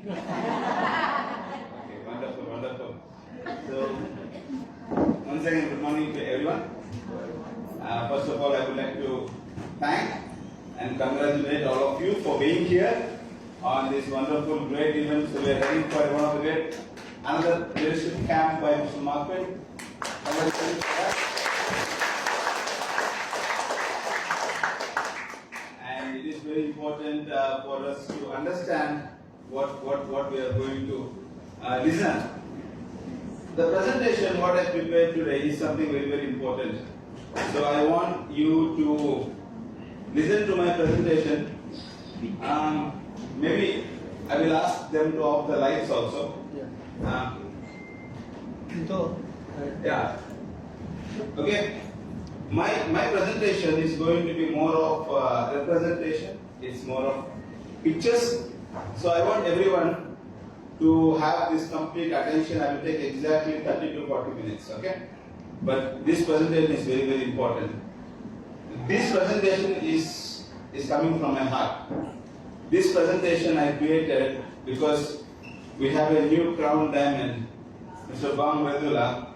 Okay, wonderful, wonderful. So, once again, good morning to everyone. First of all, I would like to thank and congratulate all of you for being here on this wonderful, great event. So, we are heading for one of the great, another leadership camp by Mr. Marquin. Congratulations for that. And it is very important for us to understand what we are going to listen. The presentation, what I prepared today, is something very, very important. So I want you to listen to my presentation. Maybe I will ask them to off the lights also. Yeah. Okay. My presentation is going to be more of representation. It's more of pictures. So I want everyone to have this complete attention. I will take exactly 30 to 40 minutes. Okay. But this presentation is very, very important. This presentation is coming from my heart. This presentation I created because we have a new crown diamond, Mr. Bang Redula.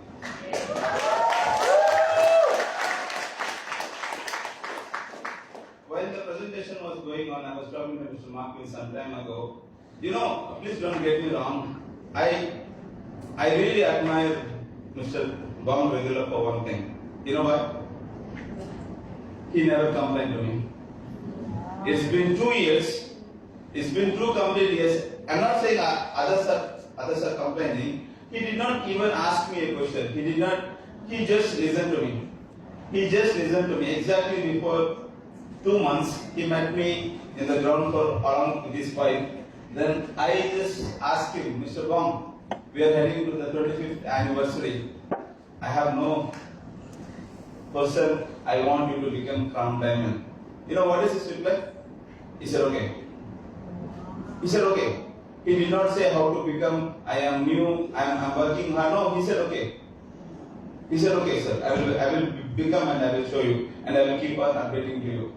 While the presentation was going on, I was talking to Mr. Marquin some time ago. You know, please don't get me wrong. I really admire Mr. Bang Redula for one thing. You know what? He never complained to me. It's been 2 years. It's been 2 complete years. I'm not saying others are complaining. He did not even ask me a question. He just listened to me. He just listened to me. Exactly before 2 months, he met me in the ground floor along with his wife. Then I just asked him, Mr. Bang, we are heading to the 25th anniversary. I have no person I want you to become crown diamond. You know what is his reply? He said, okay. He said, okay. He did not say how to become, I am new, I'm working hard. No, he said, okay. He said, okay, sir, I will become and I will show you and I will keep on updating to you.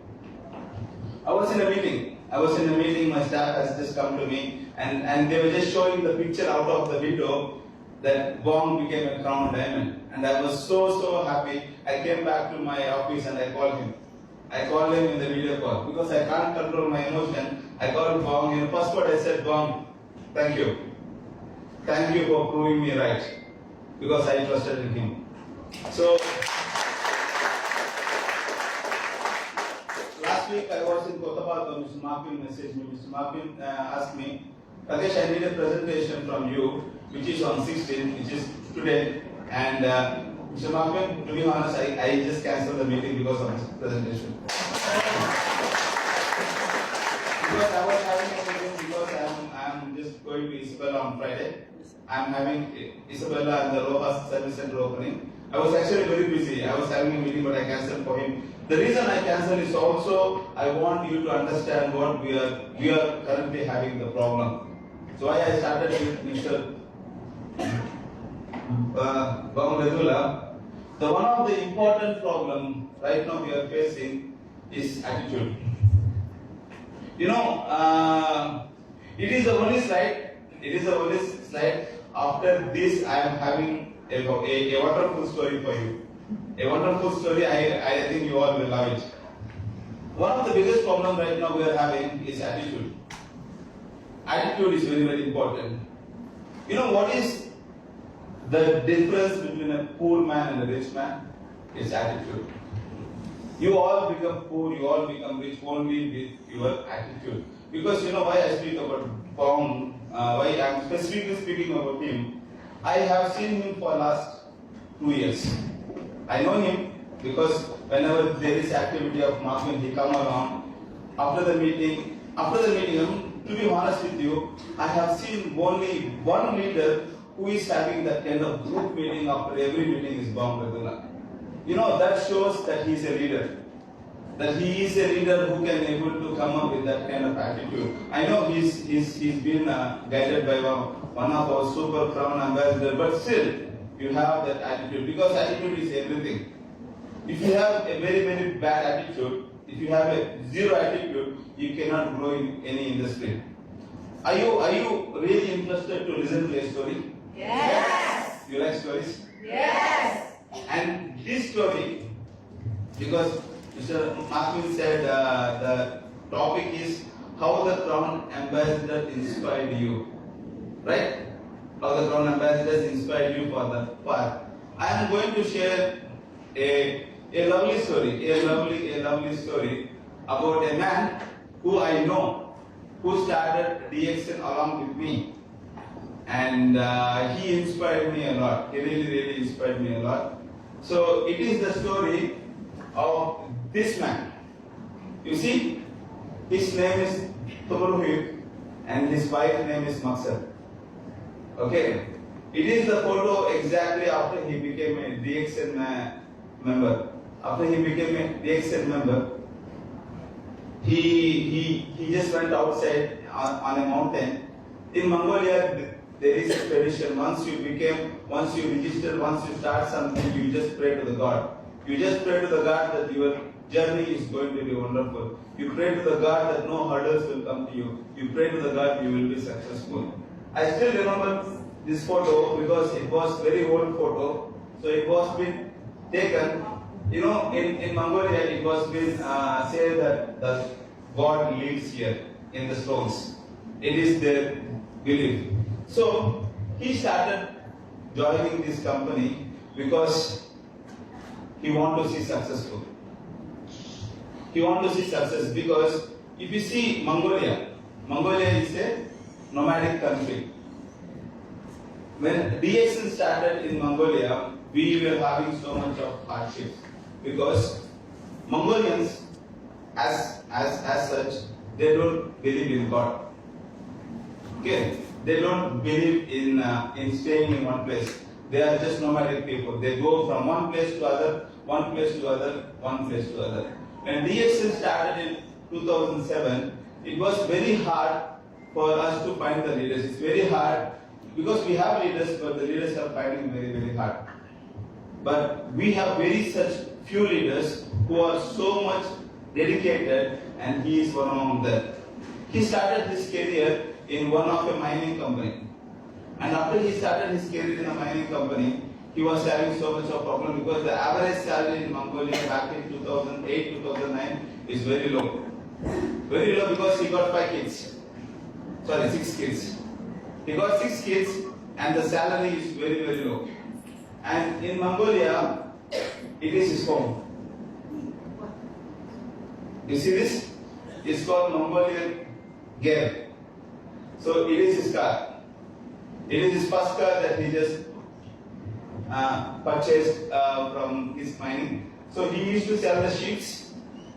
I was in a meeting, my staff has just come to me and they were just showing the picture out of the window that Bong became a crown diamond. And I was so happy. I came back to my office and I called him. I called him in the video call because I can't control my emotion. I called Bong and the first word I said, Bong, thank you. Thank you for proving me right because I trusted in him. So, last week I was in Kotapata. Mr. Marquin messaged me. Mr. Marquin asked me, Rakesh, I need a presentation from you, which is on 16th, which is today. And Mr. Marquin, to be honest, I just cancelled the meeting because of this presentation. Because I was having a meeting because I'm just going to Isabella on Friday. I'm having Isabella and the Rojas Service Center opening. I was actually very busy. I was having a meeting, but I cancelled for him. The reason I cancelled is also I want you to understand what we are currently having the problem. So why I started with Mr. Bang Redula. The one of the important problem right now we are facing is attitude. You know, it is the only slide. After this, I am having a wonderful story for you. A wonderful story. I think you all will love it. One of the biggest problems right now we are having is attitude. Attitude is very, very important. You know what is the difference between a poor man and a rich man? Is attitude. You all become poor, you all become rich only with your attitude. Because you know why I speak about Bong, why I am specifically speaking about him. I have seen him for last 2 years. I know him because whenever there is activity of Marquin, he come around. After the meeting, to be honest with you, I have seen only one leader who is having that kind of group meeting after every meeting is Bang Redula. You know, that shows that he is a leader. That he is a leader who can able to come up with that kind of attitude. I know he's been guided by one of our super crown ambassadors, but still, you have that attitude because attitude is everything. If you have a very, very bad attitude, if you have a zero attitude, you cannot grow in any industry. Are you really interested to listen to a story? Yes. You like stories? Yes. And this story, because Mr. Martin said the topic is how the Crown Ambassador inspired you, right? How the Crown Ambassadors inspired you for the path. I am going to share a lovely story, a lovely story about a man who I know, who started DXN along with me, and he inspired me a lot. He really inspired me a lot. So it is the story of this man. You see, his name is Tumurhuik and his wife's name is Maksad. Okay, it is the photo exactly after he became a DXN member. After he became a DXN member, he just went outside on a mountain. In Mongolia, there is a tradition. Once you register, once you start something, you just pray to the God. You just pray to the God that your journey is going to be wonderful. You pray to the God that no hurdles will come to you. You pray to the God you will be successful. I still remember this photo because it was very old photo. So it was been taken. You know, in Mongolia, it was been said that the God lives here in the stones. It is their belief. So he started joining this company because he wanted to see successful. He wanted to see success because if you see Mongolia is a nomadic country. When DXN started in Mongolia, we were having so much of hardships because Mongolians, as such, they don't believe in God. Okay, they don't believe in staying in one place. They are just nomadic people. They go from one place to other, one place to other, one place to other. When DXN started in 2007, it was very hard for us to find the leaders. It's very hard because we have leaders, but the leaders are finding very hard. But we have very such few leaders who are so much dedicated, and he is one among them. He started his career in one of a mining company. And after he started his career in a mining company, he was having so much of problem because the average salary in Mongolia back in 2008, 2009 is very low. Very low because he got 6 kids. He got 6 kids and the salary is very low. And in Mongolia, it is his home. You see this? It's called Mongolian Gear. So it is his car. It is his first car that he just purchased from his mining. So he used to sell the sheep.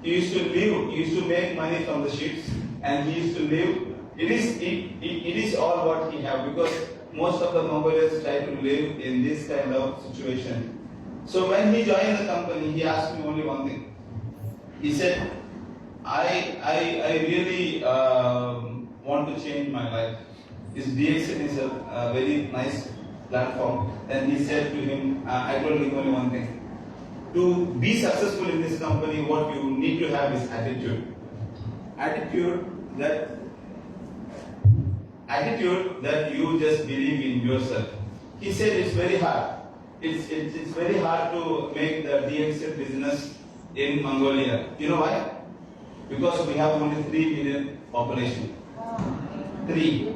He used to live. He used to make money from the sheep, and he used to live. It is all what he have because most of the Mongolians try to live in this kind of situation. So when he joined the company, he asked me only one thing. He said, I really want to change my life. This DXN is a very nice platform. And he said to him, I told him only one thing. To be successful in this company, what you need to have is attitude. Attitude that you just believe in yourself. He said it's very hard. It's very hard to make the DXN business in Mongolia. You know why? Because we have only 3 million population. 3.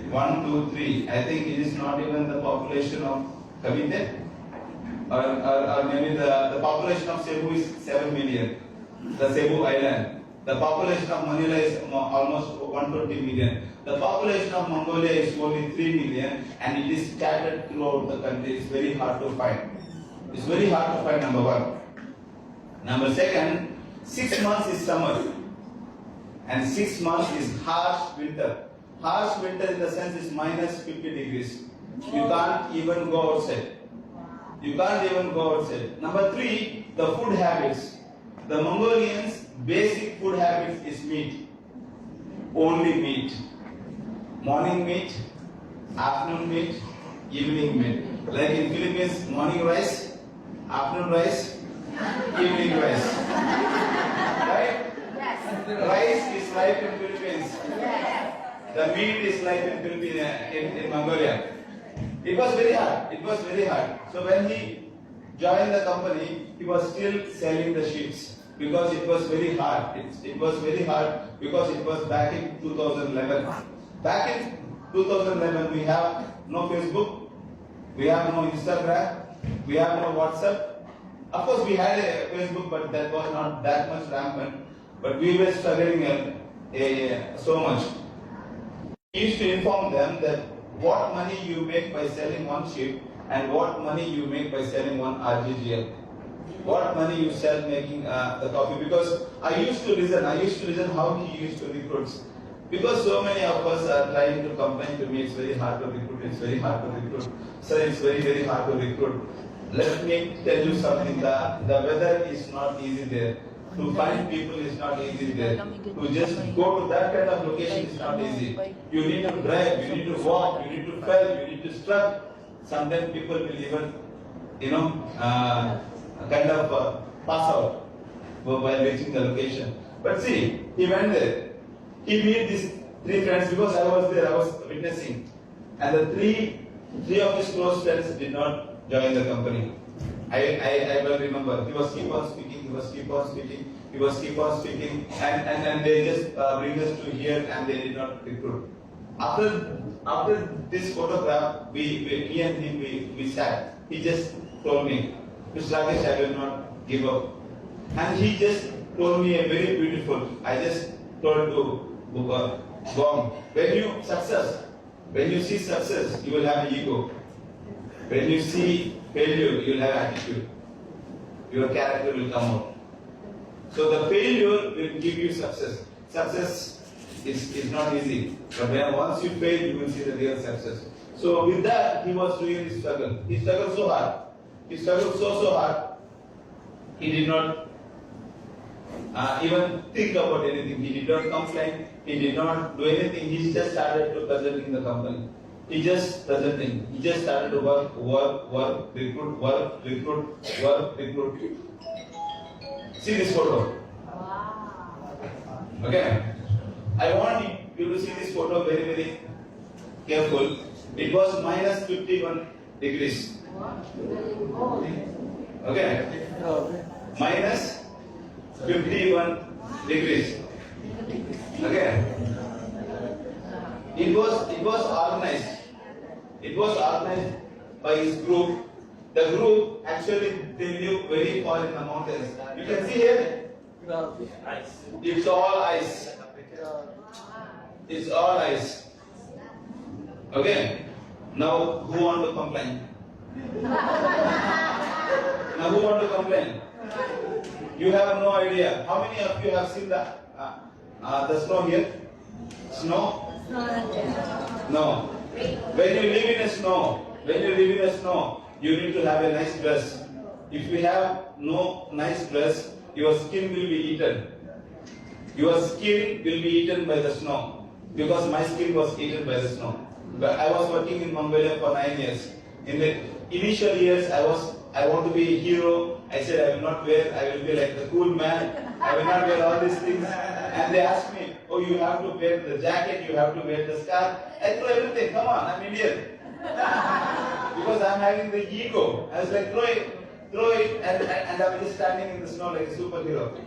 1, 2, 3. I think it is not even the population of Kavite. Or maybe the population of Cebu is 7 million. The Cebu island. The population of Manila is almost 120 million. The population of Mongolia is only 3 million and it is scattered throughout the country. It's very hard to find. It's very hard to find, number one. Number second, 6 months is summer and 6 months is harsh winter. Harsh winter in the sense is minus 50 degrees. You can't even go outside. You can't even go outside. Number 3, the food habits. The Mongolians' basic food habits is meat. Only meat. Morning meat, afternoon meat, evening meat. Like in Philippines, morning rice, afternoon rice, evening rice. Right? Yes. Rice is ripe in Philippines. Yes. the meat is like in in Mongolia. It was very hard. It was very hard. So when he joined the company, he was still selling the sheets because it was very hard. It was very hard because it was back in 2011. Back in 2011, we have no Facebook, we have no Instagram, we have no WhatsApp. Of course, we had a Facebook, but that was not that much rampant. But we were struggling so much. We used to inform them that what money you make by selling one sheep and what money you make by selling one RGGL. What money you sell making the coffee. Because I used to listen how he used to recruit. Because so many of us are trying to complain to me, it's very hard to recruit, it's very hard to recruit. Sir, it's very, very hard to recruit. Let me tell you something, the weather is not easy there. To find people is not easy there. To just go to that kind of location is not easy. You need to drive, you need to walk, you need to fell, you need to struggle. Sometimes people will even, kind of pass out while reaching the location. But see, he went there. He met these three friends because I was there, I was witnessing. And the three of his close friends did not join the company. I will remember. He was keep on speaking, and they just bring us to here and they did not recruit. After this photograph, me and him, we sat. He just told me, Mr. Rakesh, I will not give up. And he just told me a very beautiful, I just told to Gong, when you see success, you will have ego. When you see failure, you will have attitude. Your character will come out. So the failure will give you success. Success is not easy. But once you fail, you will see the real success. So with that, he was doing his struggle. He struggled so hard. He struggled so hard. He did not even think about anything. He did not complain. He did not do anything. He just started to presenting the company. He just presenting. He just started to work, recruit. See this photo. Okay. I want you to see this photo very, very careful. It was minus 51 degrees. Okay. Minus 51 degrees. Okay. It was organized. It was organized by his group. The group actually they live very far in the mountains. You can see here. It's all ice. It's all ice. Okay. Now who want to complain? Now who want to complain? You have no idea. How many of you have seen the snow here? Snow? No. When you live in a snow, you need to have a nice dress. If you have no nice dress, your skin will be eaten. Your skin will be eaten by the snow. Because my skin was eaten by the snow. But I was working in Mongolia for 9 years. In the initial years, I want to be a hero. I said I will not wear, I will be like the cool man. I will not wear all these things. And they asked me, oh, you have to wear the jacket, you have to wear the scarf. I threw everything, come on, I'm Indian. Because I'm having the ego. I was like, throw it, and I was just standing in the snow like a superhero.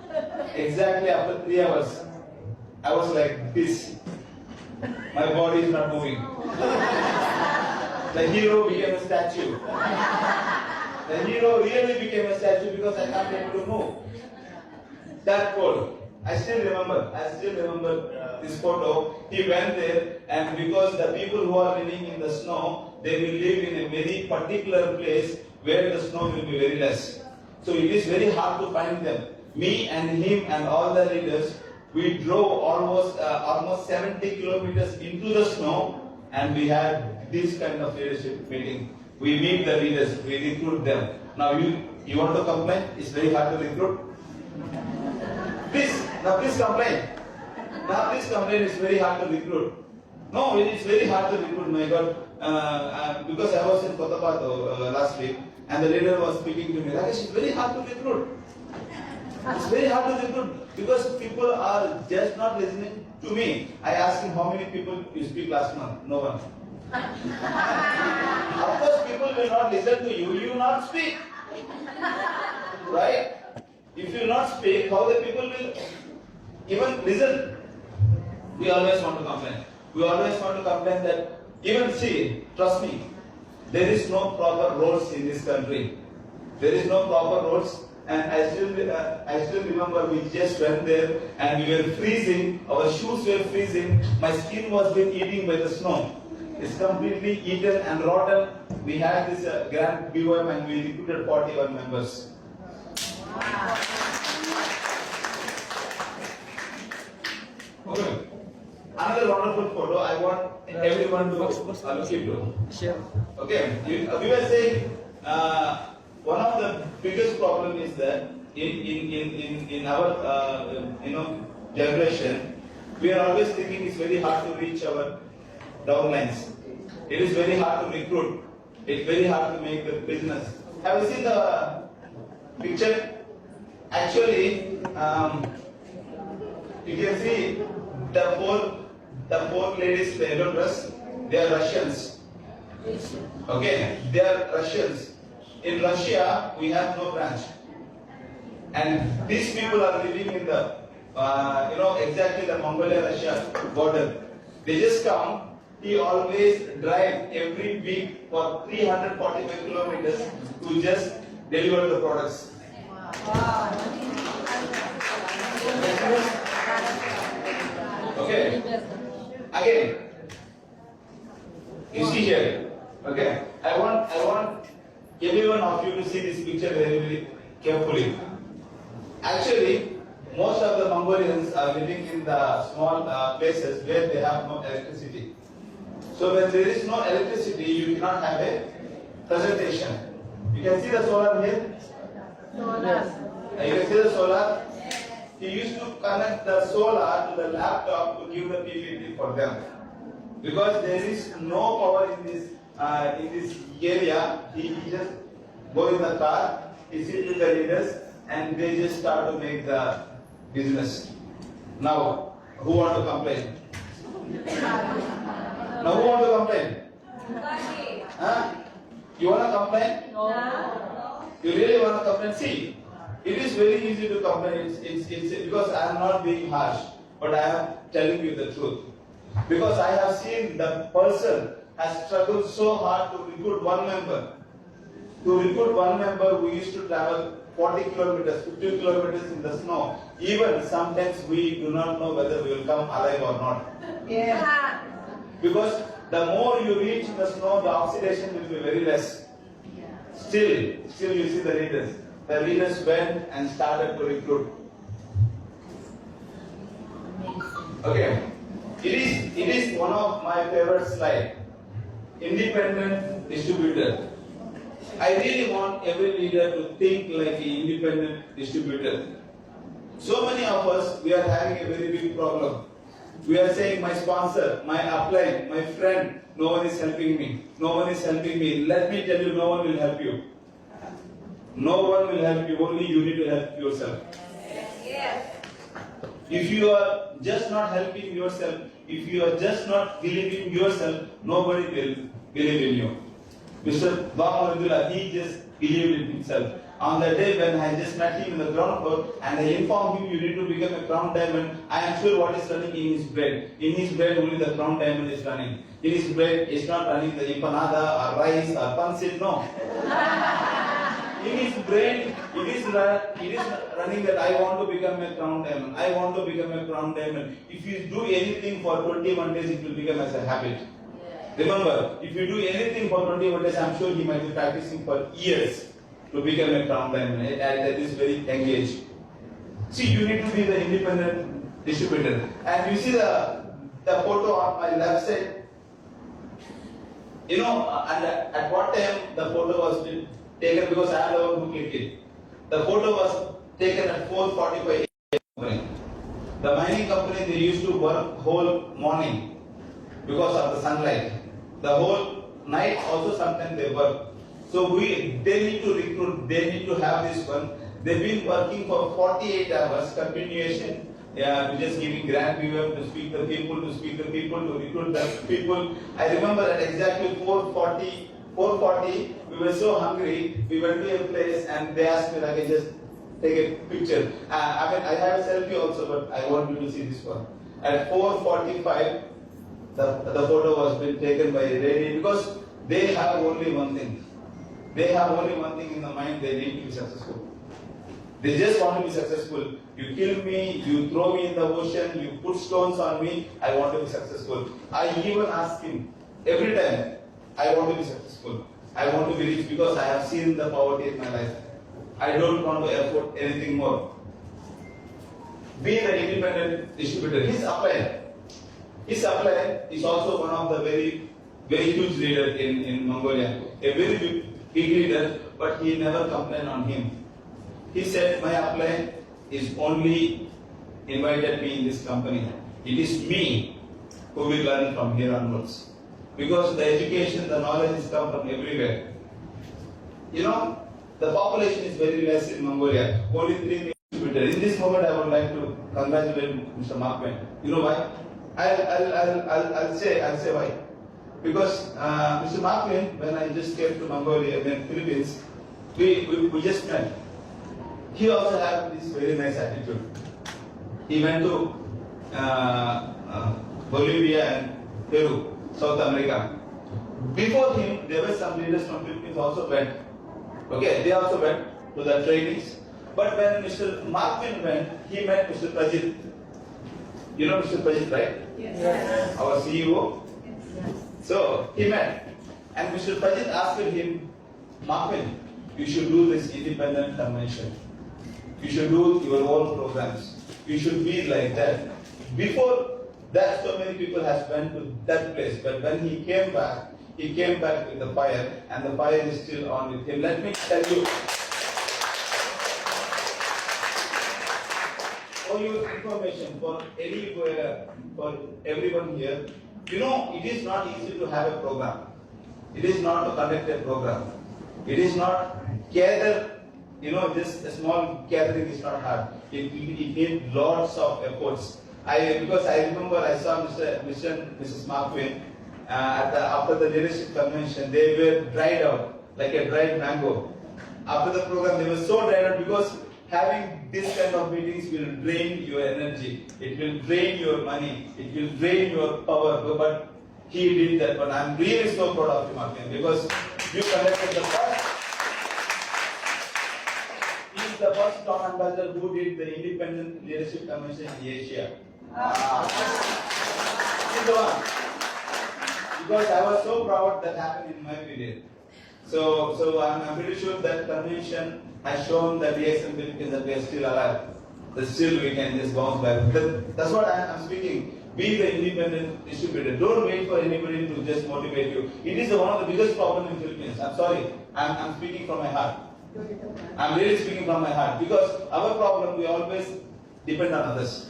Exactly after 3 hours, I was like this. My body is not moving. The hero became a statue. The hero really became a statue because I can't be able to move. That cold. I still remember this photo. He went there, and because the people who are living in the snow, they will live in a very particular place where the snow will be very less. So it is very hard to find them. Me and him and all the leaders, we drove almost 70 kilometers into the snow, and we had this kind of leadership meeting. We meet the leaders, we recruit them. Now you want to complain? It's very hard to recruit. Please complain. Now please complain, it's very hard to recruit. No, it's very hard to recruit, my God. Because I was in Cotabato last week, and the leader was speaking to me, Rakesh, it's very hard to recruit. It's very hard to recruit. Because people are just not listening to me. I asked him how many people you speak last month. No one. Of course, people will not listen to you. You will not speak. Right? If you not speak, how the people will even listen? We always want to complain. We always want to complain that, even see, trust me, there is no proper roads in this country. There is no proper roads, and I still remember we just went there and we were freezing. Our shoes were freezing. My skin was being eaten by the snow. It's completely eaten and rotten. We had this grand BOM and we recruited 41 members. Wow. Okay. Another wonderful photo. I want everyone to look into. Sure. Okay. We were saying one of the biggest problem is that in our generation, we are always thinking it's very hard to reach our downlines. It is very hard to recruit. It's very hard to make the business. Have you seen the picture? Actually, you can see the four ladies in the yellow dress. They are Russians. Okay, they are Russians. In Russia, we have no branch, and these people are living in the exactly the Mongolia-Russia border. They just come. He always drive every week for 345 kilometers to just deliver the products. Wow. Okay. Again, you see here. Okay. I want every one of you to see this picture very, very carefully. Actually, most of the Mongolians are living in the small places where they have no electricity. So when there is no electricity, you cannot have a presentation. You can see the solar here. You can see the solar. He used to connect the solar to the laptop to give the PPT for them. Because there is no power in this area, he just go in the car, he sit with the leaders, and they just start to make the business. Now, who want to complain? Now, who want to complain? Huh? You want to complain? No. You really want to complain? See, it is very easy to complain. It's because I am not being harsh, but I am telling you the truth. Because I have seen the person has struggled so hard to recruit one member. To recruit one member, we used to travel 40 kilometers, 50 kilometers in the snow. Even sometimes we do not know whether we will come alive or not. Yeah. Because the more you reach in the snow, the oxidation will be very less. Still you see the leaders. The leaders went and started to recruit. Okay. It is one of my favorite slides. Independent distributor. I really want every leader to think like an independent distributor. So many of us, we are having a very big problem. We are saying, my sponsor, my upline, my friend, no one is helping me. No one is helping me. Let me tell you, no one will help you. No one will help you. Only you need to help yourself. Yes. If you are just not helping yourself, if you are just not believing yourself, nobody will believe in you. Mr. Bhamadullah, he just believed in himself. On the day when I just met him in the ground floor and I informed him you need to become a crown diamond, I am sure what is running in his brain. In his brain only the crown diamond is running. In his brain is not running the empanada or rice or pancit, no. In his brain, it is running that I want to become a crown diamond. I want to become a crown diamond. If you do anything for 21 days, it will become as a habit. Remember, if you do anything for 21 days, I'm sure he might be practicing for years to become a crown diamond at this very young age. See, you need to be the independent distributor. And you see the photo on my left side. You know, and at what time the photo was taken, because I am the one who clicked it. The photo was taken at 4:45 a.m. The mining company, they used to work whole morning because of the sunlight. The whole night also sometimes they work. So they need to recruit, they need to have this one. They've been working for 48 hours continuation. Yeah, just giving grant viewer to speak the people, to recruit the people. I remember at exactly 4:40, we were so hungry. We went to a place and they asked me like, I just take a picture. I have a selfie also, but I want you to see this one. At 4:45, the photo was been taken by Rani because they have only one thing. They have only one thing in the mind. They need to be successful. They just want to be successful. You kill me, you throw me in the ocean, you put stones on me, I want to be successful. I even ask him every time, I want to be successful. I want to be rich because I have seen the poverty in my life. I don't want to afford anything more. Be the independent distributor. His supplier is also one of the very huge leader in Mongolia. A very big leader, but he never complained on him. He said, my upline is only invited me in this company. It is me who will learn from here onwards. Because the education, the knowledge is come from everywhere. You know, the population is very less in Mongolia. Only 3 million people. In this moment, I would like to congratulate Mr. Markman. You know why? I'll say why. Because Mr. Markman, when I just came to Mongolia, then Philippines, we just met. He also had this very nice attitude. He went to Bolivia and Peru, South America. Before him, there were some leaders from Philippines also went. Okay, they also went to the trainings. But when Mr. Markman went, he met Mr. Prajit. You know Mr. Prajit, right? Yes. Our CEO. Yes. So he met, and Mr. Prajit asked him, Markman, you should do this independent convention. You should do your own programs. You should be like that. Before that, so many people has went to that place. But when he came back with the fire, and the fire is still on with him. Let me tell you, for your information, for everyone here, you know, it is not easy to have a program. It is not to conduct a program. It is not gather. You know, just a small gathering is not hard. It needs lots of efforts. Because I remember I saw Mrs. Markman after the leadership convention. They were dried out like a dried mango. After the program, they were so dried out because having this kind of meetings will drain your energy. It will drain your money. It will drain your power. But he did that. But I'm really so proud of you, Markman, because you conducted the first. The first town ambassador who did the independent leadership convention in Asia. He's the one. Because I was so proud that happened in my period. So I'm pretty sure that convention has shown that yes, in Philippines that we are still alive. That still we can just bounce back. That's what I'm speaking. Be the independent distributor. Don't wait for anybody to just motivate you. It is one of the biggest problems in Philippines. I'm sorry. I'm speaking from my heart. I'm really speaking from my heart because our problem, we always depend on others.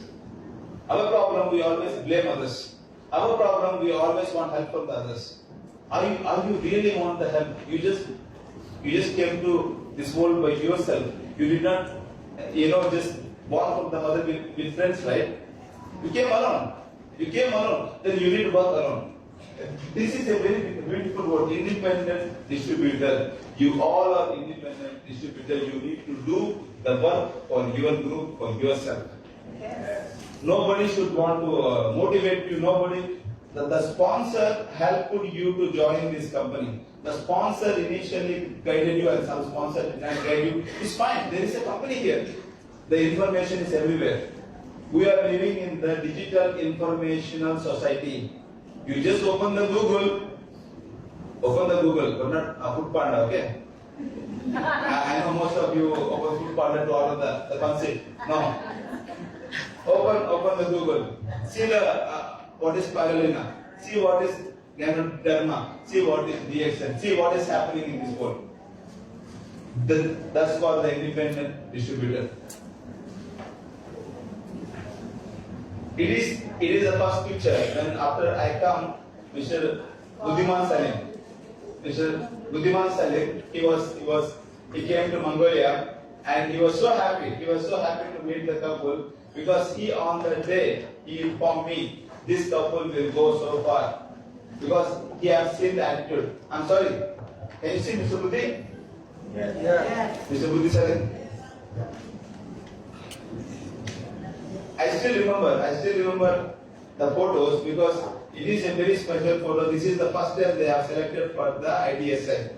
Our problem, we always blame others. Our problem, we always want help from the others. Are you really want the help? You just came to this world by yourself. You did not, just born from the mother with friends, right? You came alone. Then you need to work alone. This is a very beautiful word, independent distributor. You all are independent distributors. You need to do the work for your group, for yourself. Yes. Nobody should want to motivate you. Nobody. The sponsor helped you to join this company. The sponsor initially guided you and some sponsor did not guide you. It's fine. There is a company here. The information is everywhere. We are living in the digital informational society. You just open the Google, but not Food Panda, okay? I know most of you open Food Panda to order the concept. No. Open the Google. See what is Spirulina. See what is Ganoderma. See what is DXN. See what is happening in this world. That's called the independent distributor. It is the first picture. When after I come, Mr. Buddhiman Salim. He came to Mongolia And he was so happy. He was so happy to meet the couple because he on that day he informed me this couple will go so far because he has seen the attitude. I'm sorry. Can you see Mr. Buddhi? Yes. Mr. Buddhi sir. I still remember the photos because it is a very special photo. This is the first time they have selected for the IDSI.